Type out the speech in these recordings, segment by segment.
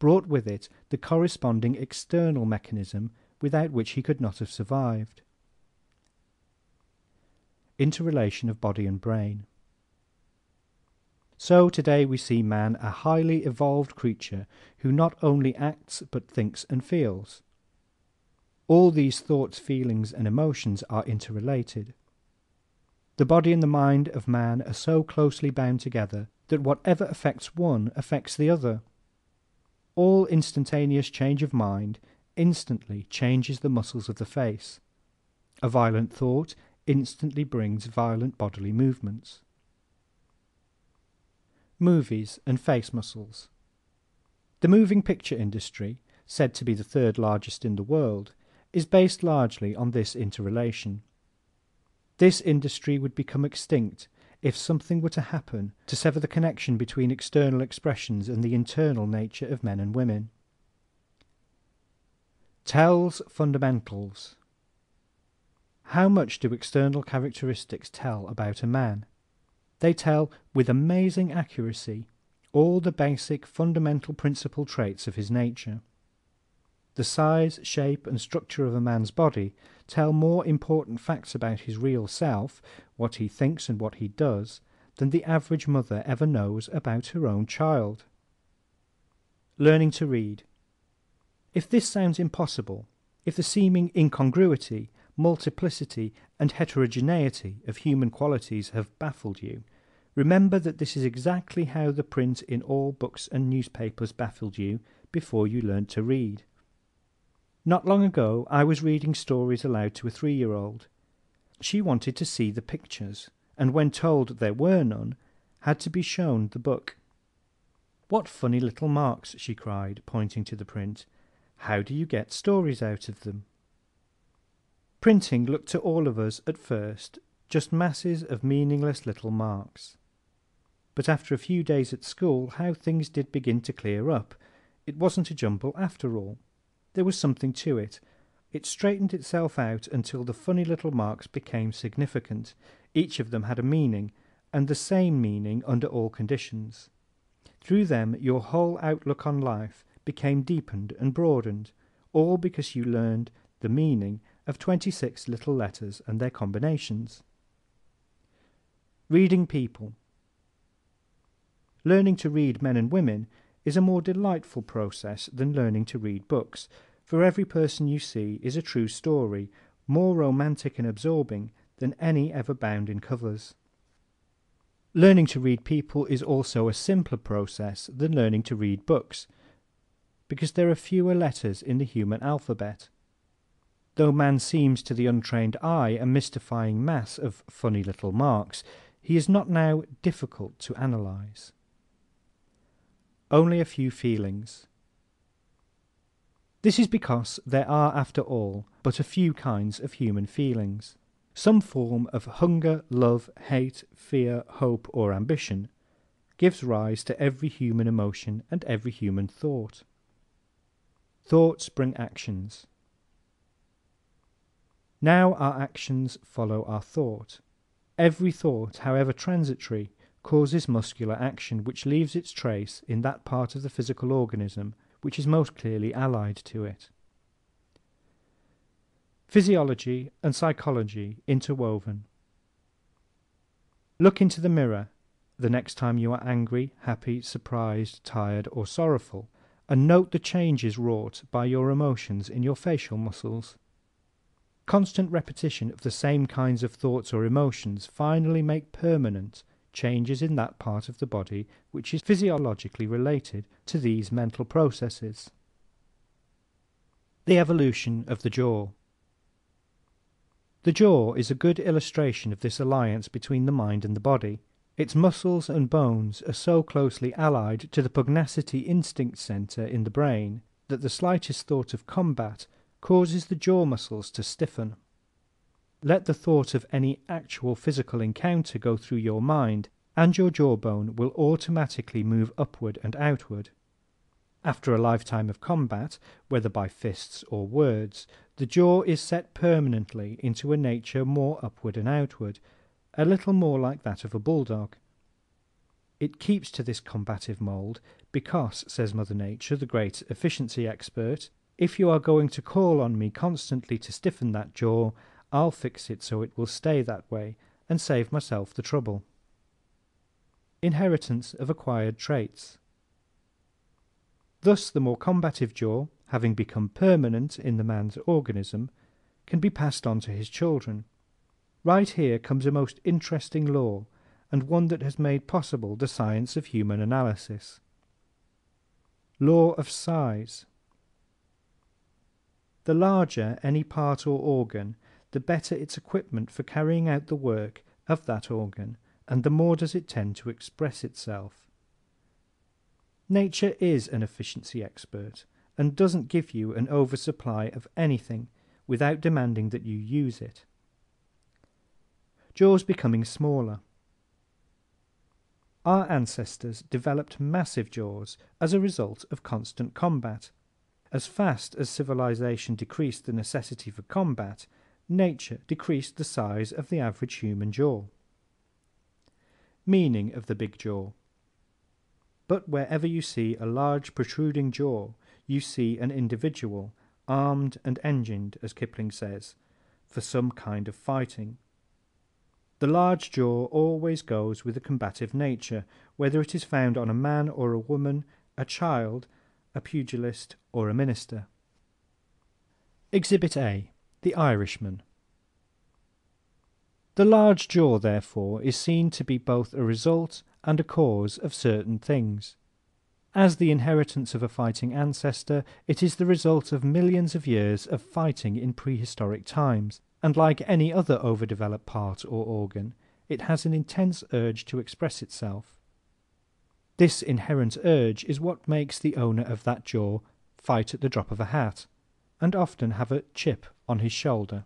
brought with it the corresponding external mechanism without which he could not have survived. Interrelation of body and brain. So today we see man a highly evolved creature who not only acts but thinks and feels. All these thoughts, feelings, and emotions are interrelated. The body and the mind of man are so closely bound together that whatever affects one affects the other. All instantaneous change of mind instantly changes the muscles of the face. A violent thought instantly brings violent bodily movements. Movies and face muscles. The moving picture industry, said to be the third largest in the world, is based largely on this interrelation. This industry would become extinct if something were to happen to sever the connection between external expressions and the internal nature of men and women. Tells fundamentals. How much do external characteristics tell about a man? They tell with amazing accuracy all the basic fundamental principal traits of his nature. The size, shape, and structure of a man's body tell more important facts about his real self, what he thinks and what he does, than the average mother ever knows about her own child. Learning to read. If this sounds impossible, if the seeming incongruity, multiplicity, and heterogeneity of human qualities have baffled you, remember that this is exactly how the print in all books and newspapers baffled you before you learned to read. Not long ago I was reading stories aloud to a 3-year-old. She wanted to see the pictures, and when told there were none, had to be shown the book. "What funny little marks," she cried, pointing to the print. "How do you get stories out of them?" Printing looked to all of us at first just masses of meaningless little marks. But after a few days at school how things did begin to clear up. It wasn't a jumble after all. There was something to it. It straightened itself out until the funny little marks became significant. Each of them had a meaning, and the same meaning under all conditions. Through them your whole outlook on life became deepened and broadened, all because you learned the meaning of 26 little letters and their combinations. Reading people. Learning to read men and women is a more delightful process than learning to read books, for every person you see is a true story, more romantic and absorbing than any ever bound in covers. Learning to read people is also a simpler process than learning to read books, because there are fewer letters in the human alphabet. Though man seems to the untrained eye a mystifying mass of funny little marks, he is not now difficult to analyze. Only a few feelings. This is because there are, after all, but a few kinds of human feelings. Some form of hunger, love, hate, fear, hope, or ambition gives rise to every human emotion and every human thought. Thoughts bring actions. Now our actions follow our thought. Every thought, however transitory, causes muscular action which leaves its trace in that part of the physical organism which is most clearly allied to it. Physiology and psychology interwoven. Look into the mirror the next time you are angry, happy, surprised, tired, or sorrowful, and note the changes wrought by your emotions in your facial muscles. Constant repetition of the same kinds of thoughts or emotions finally make permanent changes in that part of the body which is physiologically related to these mental processes. The evolution of the jaw. The jaw is a good illustration of this alliance between the mind and the body. Its muscles and bones are so closely allied to the pugnacity instinct center in the brain that the slightest thought of combat causes the jaw muscles to stiffen. Let the thought of any actual physical encounter go through your mind, and your jawbone will automatically move upward and outward. After a lifetime of combat, whether by fists or words, the jaw is set permanently into a nature more upward and outward, a little more like that of a bulldog. It keeps to this combative mold because, says Mother Nature, the great efficiency expert, if you are going to call on me constantly to stiffen that jaw, I'll fix it so it will stay that way and save myself the trouble. Inheritance of acquired traits. Thus the more combative jaw, having become permanent in the man's organism, can be passed on to his children. Right here comes a most interesting law, and one that has made possible the science of human analysis. Law of size. The larger any part or organ, the better its equipment for carrying out the work of that organ, and the more does it tend to express itself. Nature is an efficiency expert, and doesn't give you an oversupply of anything without demanding that you use it. Jaws becoming smaller. Our ancestors developed massive jaws as a result of constant combat. As fast as civilization decreased the necessity for combat, nature decreased the size of the average human jaw. Meaning of the big jaw. But wherever you see a large protruding jaw, you see an individual, armed and engined, as Kipling says, for some kind of fighting. The large jaw always goes with a combative nature, whether it is found on a man or a woman, a child, a pugilist, or a minister. Exhibit A. The Irishman. The large jaw, therefore, is seen to be both a result and a cause of certain things. As the inheritance of a fighting ancestor, it is the result of millions of years of fighting in prehistoric times, and like any other overdeveloped part or organ, it has an intense urge to express itself. This inherent urge is what makes the owner of that jaw fight at the drop of a hat, and often have a chip on his shoulder.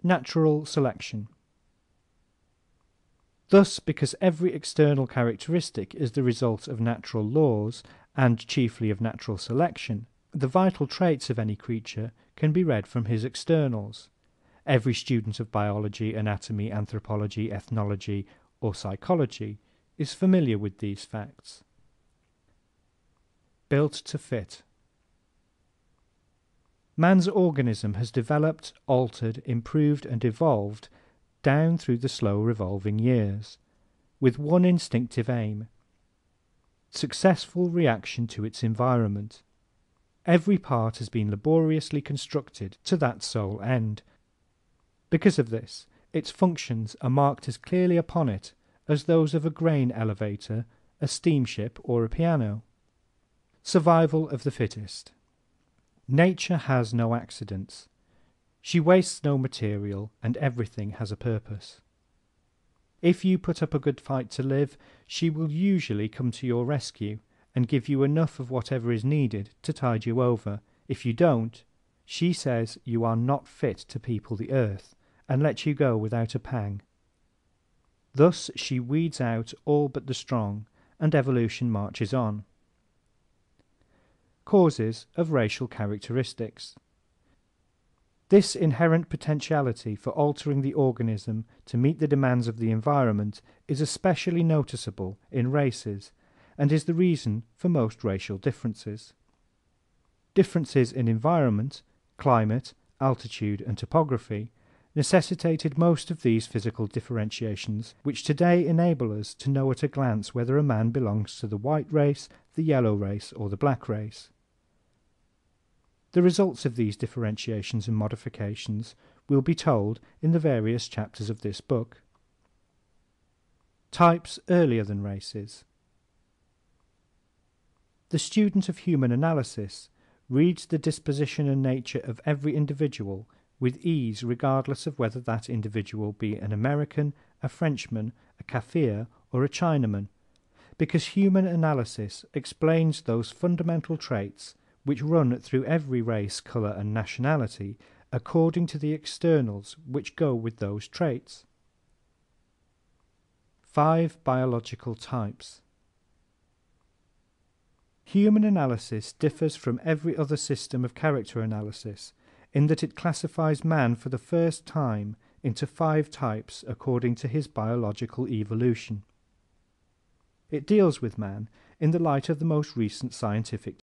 Natural selection. Thus, because every external characteristic is the result of natural laws, and chiefly of natural selection, the vital traits of any creature can be read from his externals. Every student of biology, anatomy, anthropology, ethnology, or psychology is familiar with these facts. Built to fit. Man's organism has developed, altered, improved, and evolved down through the slow revolving years, with one instinctive aim: successful reaction to its environment. Every part has been laboriously constructed to that sole end. Because of this, its functions are marked as clearly upon it as those of a grain elevator, a steamship, or a piano. Survival of the fittest. Nature has no accidents. She wastes no material, and everything has a purpose. If you put up a good fight to live, she will usually come to your rescue and give you enough of whatever is needed to tide you over. If you don't, she says you are not fit to people the earth, and lets you go without a pang. Thus she weeds out all but the strong, and evolution marches on. Causes of racial characteristics. This inherent potentiality for altering the organism to meet the demands of the environment is especially noticeable in races, and is the reason for most racial differences. Differences in environment, climate, altitude, and topography necessitated most of these physical differentiations, which today enable us to know at a glance whether a man belongs to the white race, the yellow race, or the black race. The results of these differentiations and modifications will be told in the various chapters of this book. Types earlier than races. The student of human analysis reads the disposition and nature of every individual with ease, regardless of whether that individual be an American, a Frenchman, a Kaffir, or a Chinaman, because human analysis explains those fundamental traits which run through every race, color, and nationality according to the externals which go with those traits. 5 biological types. Human analysis differs from every other system of character analysis in that it classifies man for the first time into 5 types according to his biological evolution. It deals with man in the light of the most recent scientific